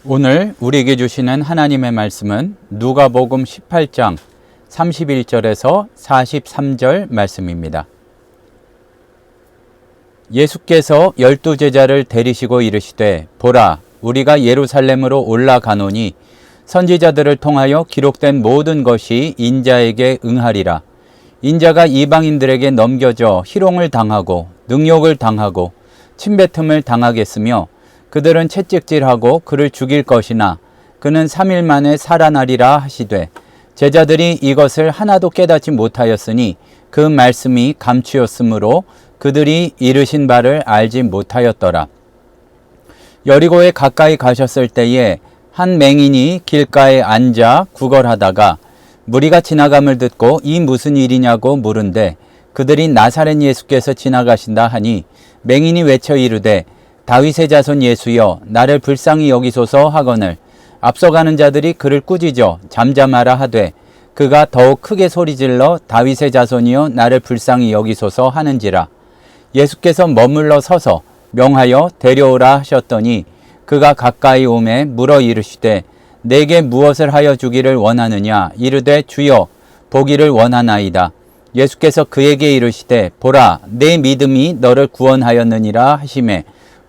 오늘 우리에게 주시는 하나님의 말씀은 누가복음 18장 31절에서 43절 말씀입니다. 예수께서 12제자를 데리시고 이르시되 보라 우리가 예루살렘으로 올라가노니 선지자들을 통하여 기록된 모든 것이 인자에게 응하리라. 인자가 이방인들에게 넘겨져 희롱을 당하고 능욕을 당하고 침뱉음을 당하겠으며 그들은 채찍질하고 그를 죽일 것이나 그는 3일 만에 살아나리라 하시되 제자들이 이것을 하나도 깨닫지 못하였으니 그 말씀이 감추었으므로 그들이 이르신 바를 알지 못하였더라. 여리고에 가까이 가셨을 때에 한 맹인이 길가에 앉아 구걸하다가 무리가 지나감을 듣고 이 무슨 일이냐고 물은데 그들이 나사렛 예수께서 지나가신다 하니 맹인이 외쳐 이르되 다윗의 자손 예수여 나를 불쌍히 여기소서 하거늘 앞서가는 자들이 그를 꾸짖어 잠잠하라 하되 그가 더욱 크게 소리질러 다윗의 자손이여 나를 불쌍히 여기소서 하는지라. 예수께서 머물러 서서 명하여 데려오라 하셨더니 그가 가까이 오매 물어 이르시되 내게 무엇을 하여 주기를 원하느냐 이르되 주여 보기를 원하나이다. 예수께서 그에게 이르시되 보라 내 믿음이 너를 구원하였느니라 하시매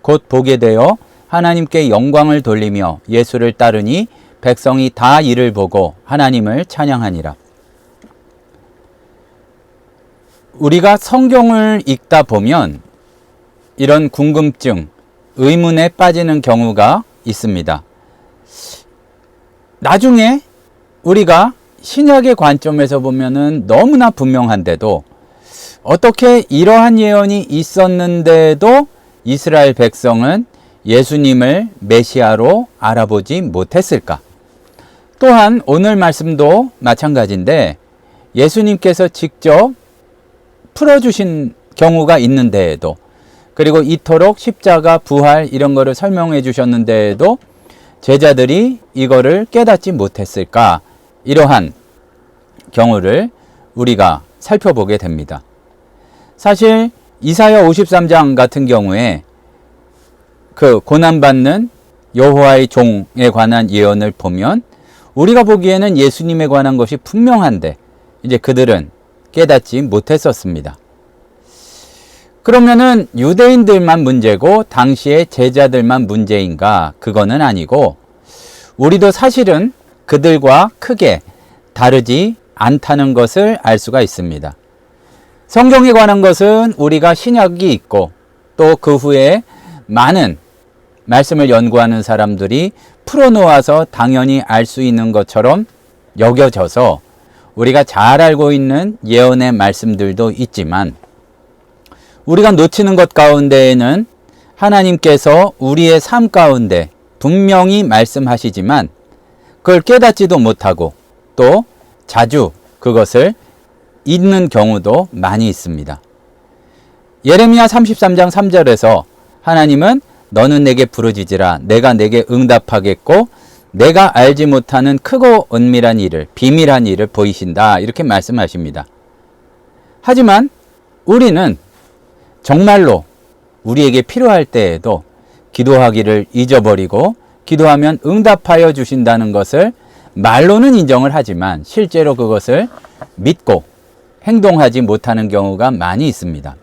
곧 보게 되어 하나님께 영광을 돌리며 예수를 따르니 백성이 다 이를 보고 하나님을 찬양하니라. 우리가 성경을 읽다 보면 이런 궁금증, 의문에 빠지는 경우가 있습니다. 나중에 우리가 신약의 관점에서 보면은 너무나 분명한데도 어떻게 이러한 예언이 있었는데도 이스라엘 백성은 예수님을 메시아로 알아보지 못했을까? 또한 오늘 말씀도 마찬가지인데 예수님께서 직접 풀어주신 경우가 있는데도 그리고 이토록 십자가, 부활 이런 거를 설명해 주셨는데도 제자들이 이거를 깨닫지 못했을까? 이러한 경우를 우리가 살펴보게 됩니다. 사실 이사야 53장 같은 경우에 그 고난받는 여호와의 종에 관한 예언을 보면 우리가 보기에는 예수님에 관한 것이 분명한데 이제 그들은 깨닫지 못했었습니다. 그러면은 유대인들만 문제고 당시의 제자들만 문제인가? 그거는 아니고 우리도 사실은 그들과 크게 다르지 않다는 것을 알 수가 있습니다. 성경에 관한 것은 우리가 신약이 있고 또 그 후에 많은 말씀을 연구하는 사람들이 풀어놓아서 당연히 알 수 있는 것처럼 여겨져서 우리가 잘 알고 있는 예언의 말씀들도 있지만 우리가 놓치는 것 가운데에는 하나님께서 우리의 삶 가운데 분명히 말씀하시지만 그걸 깨닫지도 못하고 또 자주 그것을 잊는 경우도 많이 있습니다. 예레미야 33장 3절에서 하나님은 너는 내게 부르짖으라 내가 내게 응답하겠고 내가 알지 못하는 크고 은밀한 일을 비밀한 일을 보이신다 이렇게 말씀하십니다. 하지만 우리는 정말로 우리에게 필요할 때에도 기도하기를 잊어버리고 기도하면 응답하여 주신다는 것을 말로는 인정을 하지만 실제로 그것을 믿고 행동하지 못하는 경우가 많이 있습니다.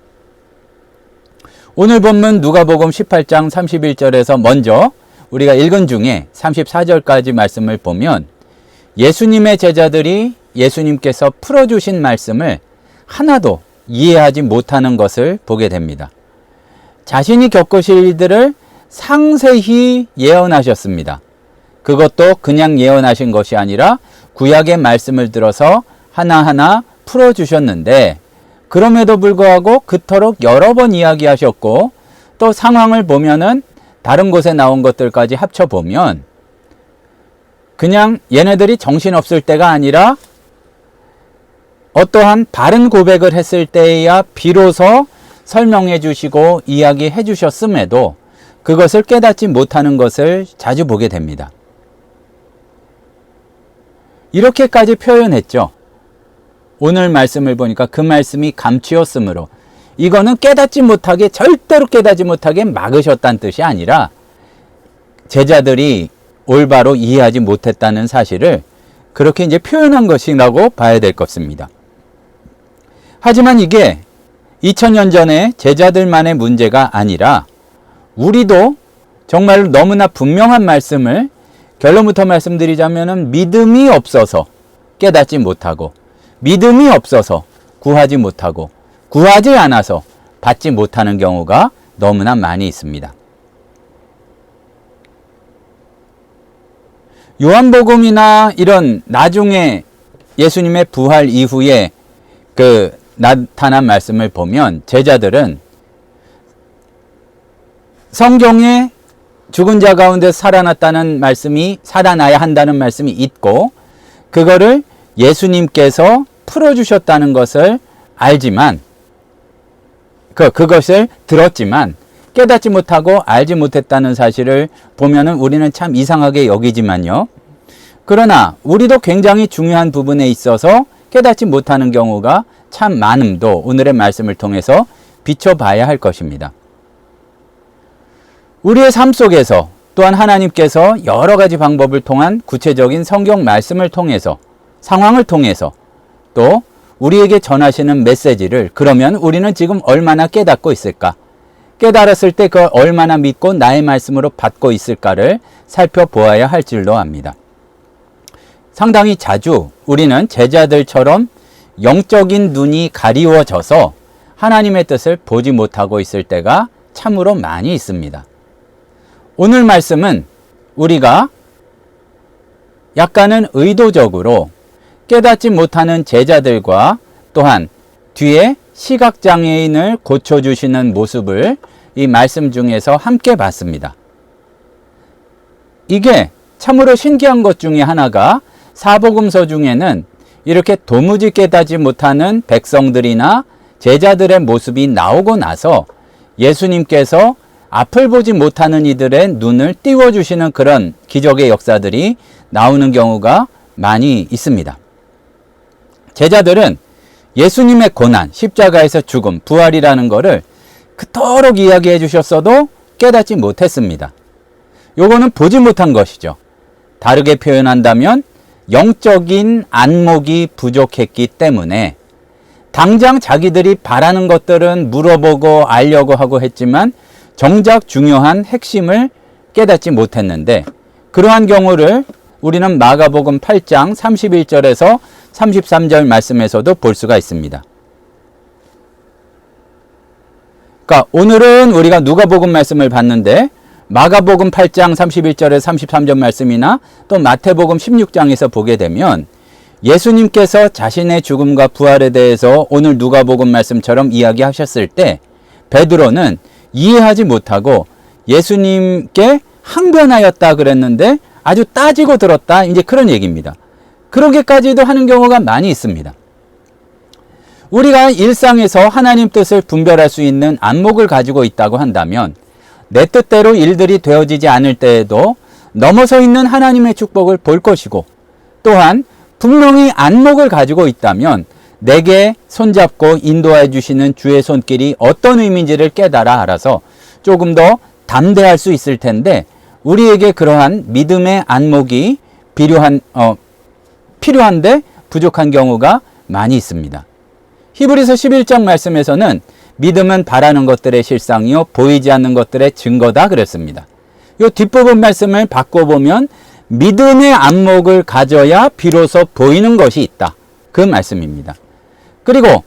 오늘 본문 누가복음 18장 31절에서 먼저 우리가 읽은 중에 34절까지 말씀을 보면 예수님의 제자들이 예수님께서 풀어주신 말씀을 하나도 이해하지 못하는 것을 보게 됩니다. 자신이 겪으실 일들을 상세히 예언하셨습니다. 그것도 그냥 예언하신 것이 아니라 구약의 말씀을 들어서 하나하나 풀어주셨는데 그럼에도 불구하고 그토록 여러 번 이야기하셨고 또 상황을 보면은 다른 곳에 나온 것들까지 합쳐보면 그냥 얘네들이 정신없을 때가 아니라 어떠한 바른 고백을 했을 때에야 비로소 설명해 주시고 이야기해 주셨음에도 그것을 깨닫지 못하는 것을 자주 보게 됩니다. 이렇게까지 표현했죠. 오늘 말씀을 보니까 그 말씀이 감추었으므로 이거는 깨닫지 못하게 절대로 깨닫지 못하게 막으셨다는 뜻이 아니라 제자들이 올바로 이해하지 못했다는 사실을 그렇게 이제 표현한 것이라고 봐야 될 것입니다. 하지만 이게 2000년 전에 제자들만의 문제가 아니라 우리도 정말 너무나 분명한 말씀을 결론부터 말씀드리자면 믿음이 없어서 깨닫지 못하고 믿음이 없어서 구하지 못하고 구하지 않아서 받지 못하는 경우가 너무나 많이 있습니다. 요한복음이나 이런 나중에 예수님의 부활 이후에 그 나타난 말씀을 보면 제자들은 성경에 죽은 자 가운데 살아났다는 말씀이 살아나야 한다는 말씀이 있고 그거를 예수님께서 풀어주셨다는 것을 알지만 그것을 들었지만 깨닫지 못하고 알지 못했다는 사실을 보면은 우리는 참 이상하게 여기지만요. 그러나 우리도 굉장히 중요한 부분에 있어서 깨닫지 못하는 경우가 참 많음도 오늘의 말씀을 통해서 비춰봐야 할 것입니다. 우리의 삶 속에서 또한 하나님께서 여러 가지 방법을 통한 구체적인 성경 말씀을 통해서 상황을 통해서 또 우리에게 전하시는 메시지를 그러면 우리는 지금 얼마나 깨닫고 있을까? 깨달았을 때 그걸 얼마나 믿고 나의 말씀으로 받고 있을까를 살펴보아야 할 줄로 압니다. 상당히 자주 우리는 제자들처럼 영적인 눈이 가리워져서 하나님의 뜻을 보지 못하고 있을 때가 참으로 많이 있습니다. 오늘 말씀은 우리가 약간은 의도적으로 깨닫지 못하는 제자들과 또한 뒤에 시각장애인을 고쳐주시는 모습을 이 말씀 중에서 함께 봤습니다. 이게 참으로 신기한 것 중에 하나가 사복음서 중에는 이렇게 도무지 깨닫지 못하는 백성들이나 제자들의 모습이 나오고 나서 예수님께서 앞을 보지 못하는 이들의 눈을 띄워주시는 그런 기적의 역사들이 나오는 경우가 많이 있습니다. 제자들은 예수님의 고난, 십자가에서 죽음, 부활이라는 것을 그토록 이야기해 주셨어도 깨닫지 못했습니다. 요거는 보지 못한 것이죠. 다르게 표현한다면 영적인 안목이 부족했기 때문에 당장 자기들이 바라는 것들은 물어보고 알려고 하고 했지만 정작 중요한 핵심을 깨닫지 못했는데 그러한 경우를 우리는 마가복음 8장 31절에서 33절 말씀에서도 볼 수가 있습니다. 그러니까 오늘은 우리가 누가복음 말씀을 봤는데 마가복음 8장 31절에서 33절 말씀이나 또 마태복음 16장에서 보게 되면 예수님께서 자신의 죽음과 부활에 대해서 오늘 누가복음 말씀처럼 이야기하셨을 때 베드로는 이해하지 못하고 예수님께 항변하였다 그랬는데 아주 따지고 들었다 이제 그런 얘기입니다. 그러기까지도 하는 경우가 많이 있습니다. 우리가 일상에서 하나님 뜻을 분별할 수 있는 안목을 가지고 있다고 한다면 내 뜻대로 일들이 되어지지 않을 때에도 넘어서 있는 하나님의 축복을 볼 것이고 또한 분명히 안목을 가지고 있다면 내게 손잡고 인도해 주시는 주의 손길이 어떤 의미인지를 깨달아 알아서 조금 더 담대할 수 있을 텐데 우리에게 그러한 믿음의 안목이 필요한데 부족한 경우가 많이 있습니다. 히브리서 11장 말씀에서는 믿음은 바라는 것들의 실상이요 보이지 않는 것들의 증거다 그랬습니다. 이 뒷부분 말씀을 바꿔보면 믿음의 안목을 가져야 비로소 보이는 것이 있다. 그 말씀입니다. 그리고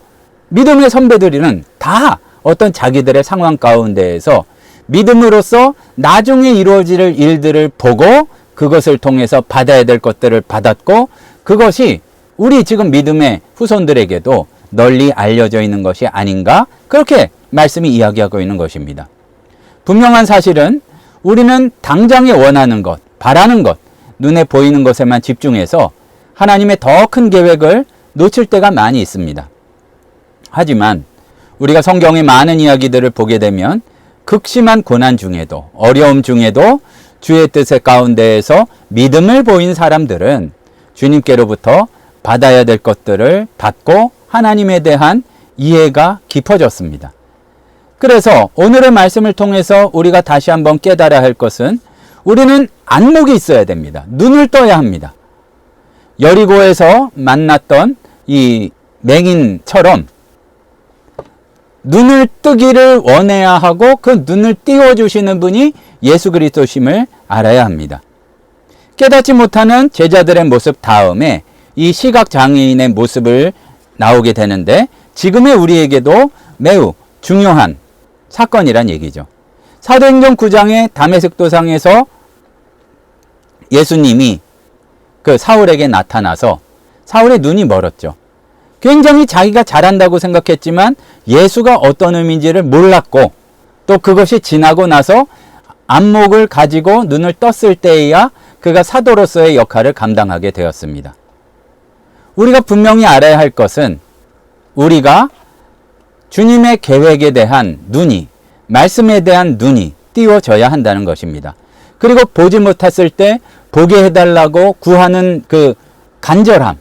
믿음의 선배들은 다 어떤 자기들의 상황 가운데에서 믿음으로써 나중에 이루어질 일들을 보고 그것을 통해서 받아야 될 것들을 받았고 그것이 우리 지금 믿음의 후손들에게도 널리 알려져 있는 것이 아닌가 그렇게 말씀이 이야기하고 있는 것입니다. 분명한 사실은 우리는 당장에 원하는 것, 바라는 것, 눈에 보이는 것에만 집중해서 하나님의 더 큰 계획을 놓칠 때가 많이 있습니다. 하지만 우리가 성경의 많은 이야기들을 보게 되면 극심한 고난 중에도 어려움 중에도 주의 뜻의 가운데에서 믿음을 보인 사람들은 주님께로부터 받아야 될 것들을 받고 하나님에 대한 이해가 깊어졌습니다. 그래서 오늘의 말씀을 통해서 우리가 다시 한번 깨달아야 할 것은 우리는 안목이 있어야 됩니다. 눈을 떠야 합니다. 여리고에서 만났던 이 맹인처럼 눈을 뜨기를 원해야 하고 그 눈을 띄워주시는 분이 예수 그리스도심을 알아야 합니다. 깨닫지 못하는 제자들의 모습 다음에 이 시각장애인의 모습을 나오게 되는데 지금의 우리에게도 매우 중요한 사건이란 얘기죠. 사도행전 9장의 다메섹 도상에서 예수님이 그 사울에게 나타나서 사울의 눈이 멀었죠. 굉장히 자기가 잘한다고 생각했지만 예수가 어떤 의미인지를 몰랐고 또 그것이 지나고 나서 안목을 가지고 눈을 떴을 때에야 그가 사도로서의 역할을 감당하게 되었습니다. 우리가 분명히 알아야 할 것은 우리가 주님의 계획에 대한 눈이, 말씀에 대한 눈이 띄워져야 한다는 것입니다. 그리고 보지 못했을 때 보게 해달라고 구하는 그 간절함,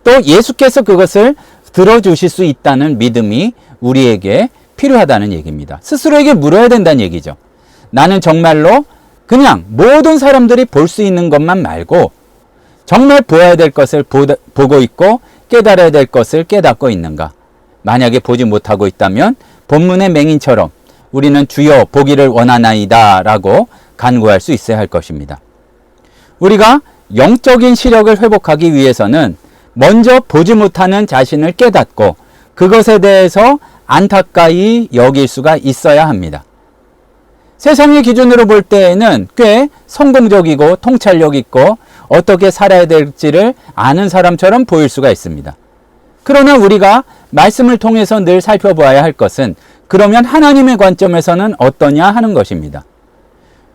또 예수께서 그것을 들어주실 수 있다는 믿음이 우리에게 필요하다는 얘기입니다. 스스로에게 물어야 된다는 얘기죠. 나는 정말로 그냥 모든 사람들이 볼 수 있는 것만 말고 정말 보아야 될 것을 보고 있고 깨달아야 될 것을 깨닫고 있는가? 만약에 보지 못하고 있다면 본문의 맹인처럼 우리는 주여 보기를 원하나이다 라고 간구할 수 있어야 할 것입니다. 우리가 영적인 시력을 회복하기 위해서는 먼저 보지 못하는 자신을 깨닫고 그것에 대해서 안타까이 여길 수가 있어야 합니다. 세상의 기준으로 볼 때에는 꽤 성공적이고 통찰력 있고 어떻게 살아야 될지를 아는 사람처럼 보일 수가 있습니다. 그러나 우리가 말씀을 통해서 늘 살펴보아야 할 것은 그러면 하나님의 관점에서는 어떠냐 하는 것입니다.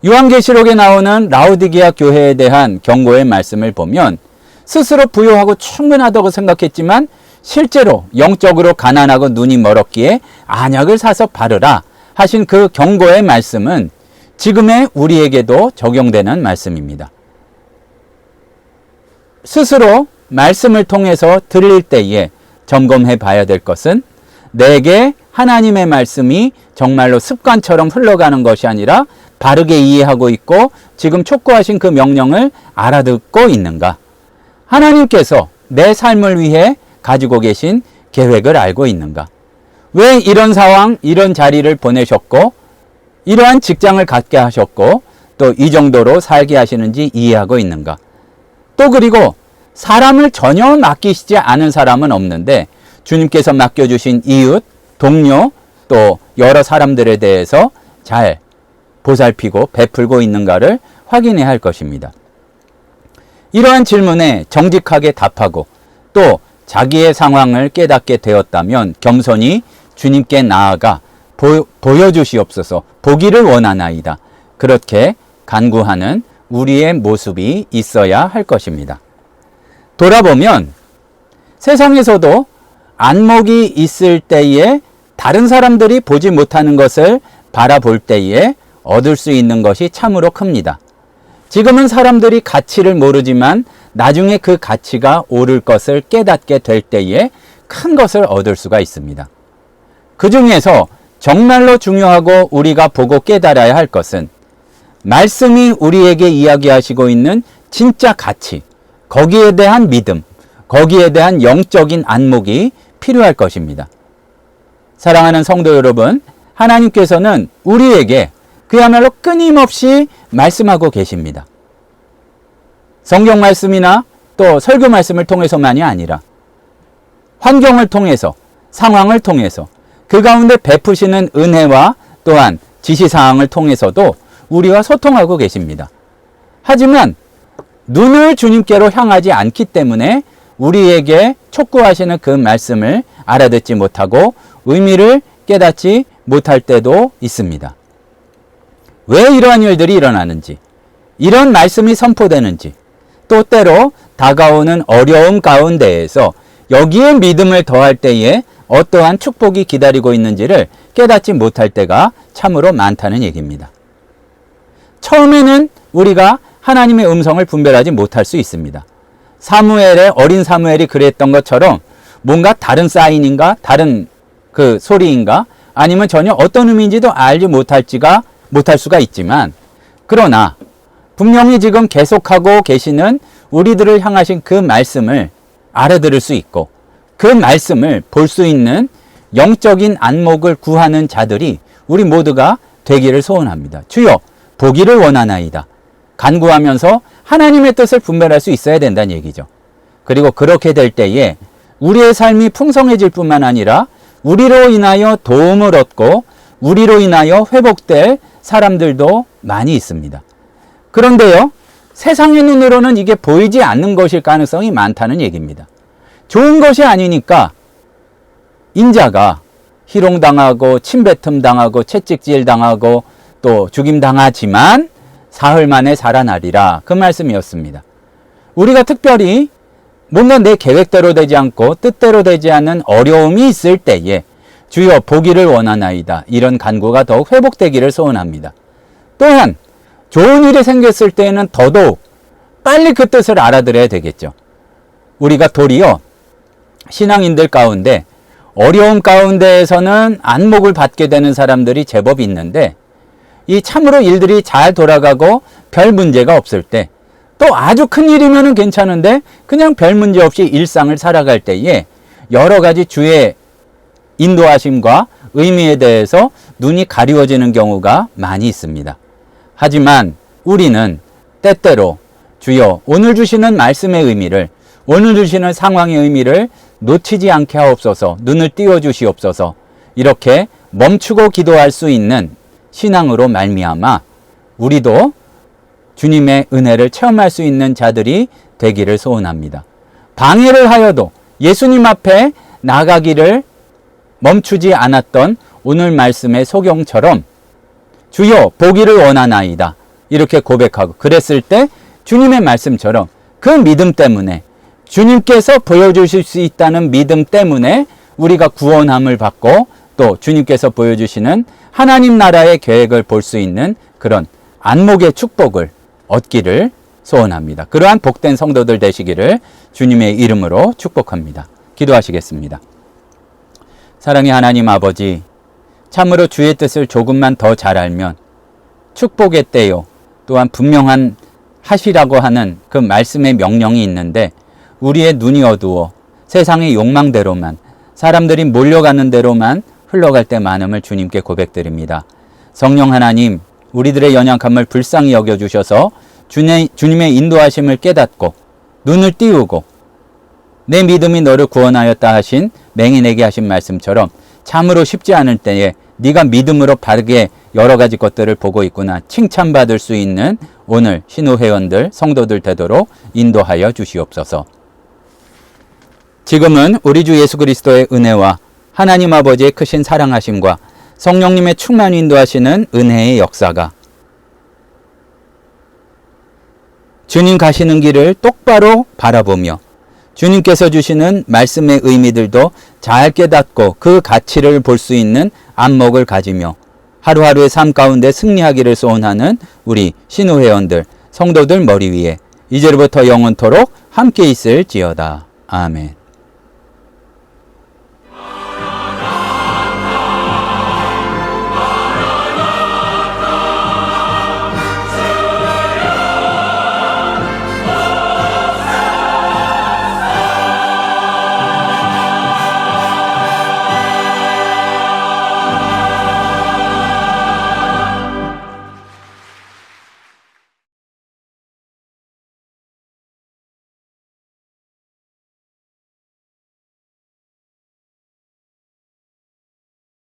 요한계시록에 나오는 라오디게아 교회에 대한 경고의 말씀을 보면 스스로 부유하고 충분하다고 생각했지만 실제로 영적으로 가난하고 눈이 멀었기에 안약을 사서 바르라 하신 그 경고의 말씀은 지금의 우리에게도 적용되는 말씀입니다. 스스로 말씀을 통해서 들릴 때에 점검해 봐야 될 것은 내게 하나님의 말씀이 정말로 습관처럼 흘러가는 것이 아니라 바르게 이해하고 있고 지금 촉구하신 그 명령을 알아듣고 있는가? 하나님께서 내 삶을 위해 가지고 계신 계획을 알고 있는가? 왜 이런 상황, 이런 자리를 보내셨고 이러한 직장을 갖게 하셨고 또 이 정도로 살게 하시는지 이해하고 있는가? 또 그리고 사람을 전혀 맡기시지 않은 사람은 없는데 주님께서 맡겨주신 이웃, 동료, 또 여러 사람들에 대해서 잘 보살피고 베풀고 있는가를 확인해야 할 것입니다. 이러한 질문에 정직하게 답하고 또 자기의 상황을 깨닫게 되었다면 겸손히 주님께 나아가 보여주시옵소서 보기를 원하나이다. 그렇게 간구하는 우리의 모습이 있어야 할 것입니다. 돌아보면 세상에서도 안목이 있을 때에 다른 사람들이 보지 못하는 것을 바라볼 때에 얻을 수 있는 것이 참으로 큽니다. 지금은 사람들이 가치를 모르지만 나중에 그 가치가 오를 것을 깨닫게 될 때에 큰 것을 얻을 수가 있습니다. 그 중에서 정말로 중요하고 우리가 보고 깨달아야 할 것은 말씀이 우리에게 이야기하시고 있는 진짜 가치, 거기에 대한 믿음, 거기에 대한 영적인 안목이 필요할 것입니다. 사랑하는 성도 여러분, 하나님께서는 우리에게 그야말로 끊임없이 말씀하고 계십니다. 성경 말씀이나 또 설교 말씀을 통해서만이 아니라 환경을 통해서, 상황을 통해서 그 가운데 베푸시는 은혜와 또한 지시사항을 통해서도 우리와 소통하고 계십니다. 하지만 눈을 주님께로 향하지 않기 때문에 우리에게 촉구하시는 그 말씀을 알아듣지 못하고 의미를 깨닫지 못할 때도 있습니다. 왜 이러한 일들이 일어나는지, 이런 말씀이 선포되는지, 또 때로 다가오는 어려움 가운데에서 여기에 믿음을 더할 때에 어떠한 축복이 기다리고 있는지를 깨닫지 못할 때가 참으로 많다는 얘기입니다. 처음에는 우리가 하나님의 음성을 분별하지 못할 수 있습니다. 사무엘의 어린 사무엘이 그랬던 것처럼 뭔가 다른 사인인가, 다른 그 소리인가, 아니면 전혀 어떤 의미인지도 알지 못할 수가 있지만, 그러나 분명히 지금 계속하고 계시는 우리들을 향하신 그 말씀을 알아들을 수 있고 그 말씀을 볼 수 있는 영적인 안목을 구하는 자들이 우리 모두가 되기를 소원합니다. 주여 보기를 원하나이다. 간구하면서 하나님의 뜻을 분별할 수 있어야 된다는 얘기죠. 그리고 그렇게 될 때에 우리의 삶이 풍성해질 뿐만 아니라 우리로 인하여 도움을 얻고 우리로 인하여 회복될 사람들도 많이 있습니다. 그런데요, 세상의 눈으로는 이게 보이지 않는 것일 가능성이 많다는 얘기입니다. 좋은 것이 아니니까 인자가 희롱당하고 침뱉음당하고 채찍질당하고 또 죽임당하지만 사흘 만에 살아나리라, 그 말씀이었습니다. 우리가 특별히 뭔가 내 계획대로 되지 않고 뜻대로 되지 않는 어려움이 있을 때에 주여 보기를 원하나이다, 이런 간구가 더욱 회복되기를 소원합니다. 또한 좋은 일이 생겼을 때에는 더더욱 빨리 그 뜻을 알아들어야 되겠죠. 우리가 도리어 신앙인들 가운데 어려움 가운데에서는 안목을 받게 되는 사람들이 제법 있는데 이 참으로 일들이 잘 돌아가고 별 문제가 없을 때, 또 아주 큰 일이면 괜찮은데 그냥 별 문제 없이 일상을 살아갈 때에 여러 가지 주의 인도하심과 의미에 대해서 눈이 가리워지는 경우가 많이 있습니다. 하지만 우리는 때때로 주여 오늘 주시는 말씀의 의미를, 오늘 주시는 상황의 의미를 놓치지 않게 하옵소서, 눈을 띄워주시옵소서, 이렇게 멈추고 기도할 수 있는 신앙으로 말미암아 우리도 주님의 은혜를 체험할 수 있는 자들이 되기를 소원합니다. 방해를 하여도 예수님 앞에 나가기를 멈추지 않았던 오늘 말씀의 소경처럼 주여 보기를 원하나이다, 이렇게 고백하고 그랬을 때 주님의 말씀처럼 그 믿음 때문에, 주님께서 보여주실 수 있다는 믿음 때문에 우리가 구원함을 받고 또 주님께서 보여주시는 하나님 나라의 계획을 볼 수 있는 그런 안목의 축복을 얻기를 소원합니다. 그러한 복된 성도들 되시기를 주님의 이름으로 축복합니다. 기도하시겠습니다. 사랑의 하나님 아버지, 참으로 주의 뜻을 조금만 더 잘 알면 축복의 때요, 또한 분명한 하시라고 하는 그 말씀의 명령이 있는데 우리의 눈이 어두워 세상의 욕망대로만, 사람들이 몰려가는 대로만 흘러갈 때 많음을 주님께 고백드립니다. 성령 하나님, 우리들의 연약함을 불쌍히 여겨주셔서 주님의 인도하심을 깨닫고 눈을 띄우고 내 믿음이 너를 구원하였다 하신 맹인에게 하신 말씀처럼 참으로 쉽지 않을 때에 네가 믿음으로 바르게 여러 가지 것들을 보고 있구나 칭찬받을 수 있는 오늘 신우회원들, 성도들 되도록 인도하여 주시옵소서. 지금은 우리 주 예수 그리스도의 은혜와 하나님 아버지의 크신 사랑하심과 성령님의 충만 인도하시는 은혜의 역사가 주님 가시는 길을 똑바로 바라보며 주님께서 주시는 말씀의 의미들도 잘 깨닫고 그 가치를 볼 수 있는 안목을 가지며 하루하루의 삶 가운데 승리하기를 소원하는 우리 신우회원들, 성도들 머리 위에 이제로부터 영원토록 함께 있을지어다. 아멘.